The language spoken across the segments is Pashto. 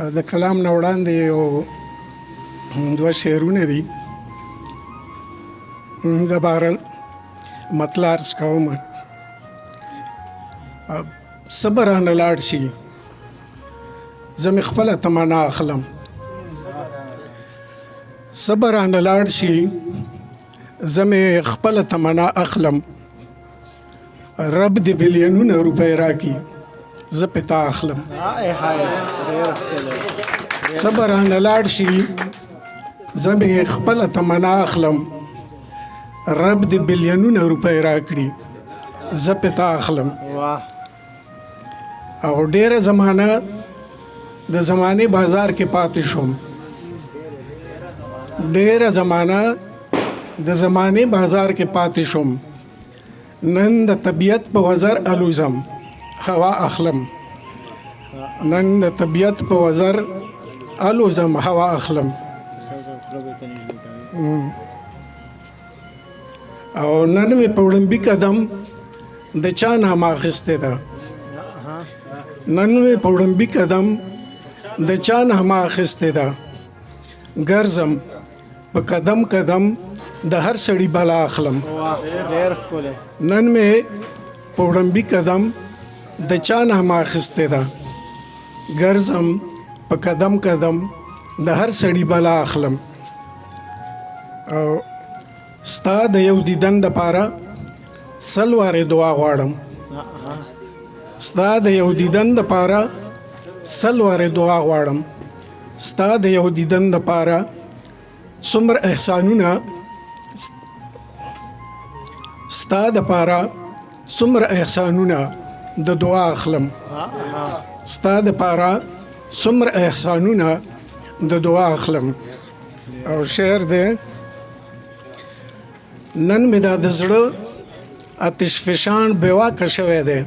د کلام نه وړاندې یو دوه شعرونه دي. زه بهرحال مطلع عرض کوم. صبر رانه لاړ شي زه مې خپله تمنا اخلم، صبر رانه لاړ شي زه مې خپله تمنا اخلم، رب دې بلیونونه روپۍ راکړي زه پې تا اخلم. صبر رانه لاړ شي زه مې خپله تمنا اخلم، رب دې بلیونونه روپۍ راکړي زه پې تا اخلم. او ډېره زمانه د زمانې بازار کې پاتې شوم، ډېره زمانه د زمانې بازار کې پاتې شوم، نن د طبیعت په وزر الوزم هوا اخلم، نن د طبیعت په وزر الوزم هوا اخلم. او نن مې په وړمبي قدم د چا نامه اخیستې ده، نن مې په وړمبي قدم د چا نامه اخیستې ده، ګرځم په قدم قدم د هر سړي بلا اخلم. نن مې په وړمبي قدم د چا نامه اخیستې ده، ګرځم په قدم قدم د هر سړي بلا اخلم. او ستا د یو دیدن دپاره سل وارې دعا غواړم، ستا د یو دیدن دپاره سل وارې دعا غواړم، ستا د یو دیدن دپاره څومره احسانونه، ستا دپاره څومره احسانونه د دعا اخلم، ستا دپاره څومره احسانونه د دعا اخلم. او شعر دی: نن مې دا د زړه آتش فشان بېواکه شوی دی،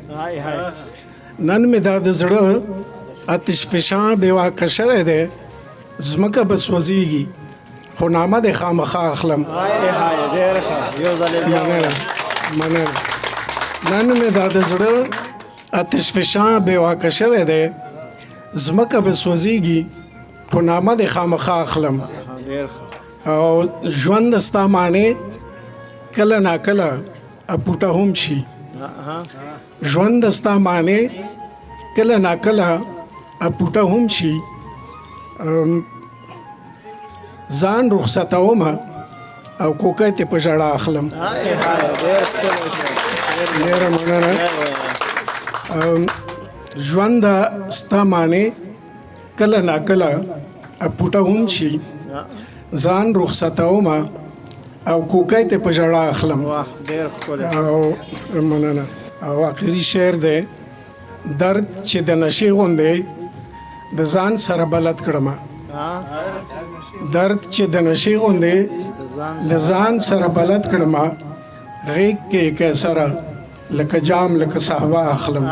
نن مې دا د زړه آتش فشان بېواکه شوی دی، ځمکه به سوځېږي خو نامه دې خامخا اخلم. مننه. نن مې دا د زړه آتش فشان بېواکه شوی دی، ځمکه به سوځېږي خو نامه دې خامخا اخلم. او ژوند ستا معنی کله ناکله اپوټه هم شي، ژوند ستا معنی کله ناکله اپوټه هم شي، ځان رخصتومه او کوکۍ ته په ژړا اخلم. ډېره مننه. ژوند ستا معنی کله ناکله اپوټه هم شي، ځان رخصتومه او کوکۍ ته په ژړا اخلم. او مننه. او آخري شعر دی: درد چې د نشې غوندې د ځان سره بلد کړمه، درد چې د نشې غوندې د ځان سره بلد کړمه، غیږ کې کیسره لکه جام لکه صحبه اخلم،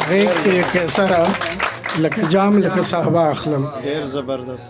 غیږ کې کیسره لکه جام لکه صحبه اخلم. ډېر زبردست.